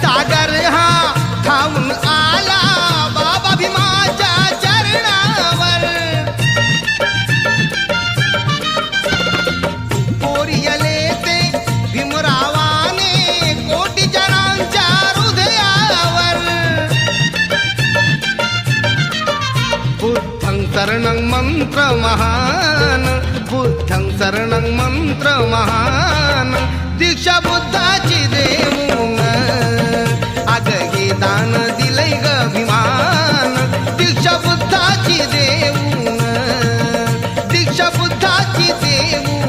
सागर हा खाऊन आला बाबा भीमाच्या चरणावर. कोरियले ते भीमरावाने कोटी जनांच्या हृदयावर. बुद्धं शरणं मंत्र महान, बुद्धं शरणं मंत्र महान. दीक्षा बुद्धाची देऊन आज हे दान दिलंय ग भीमान. दीक्षा बुद्धाची देऊन, दीक्षा बुद्धाची देऊन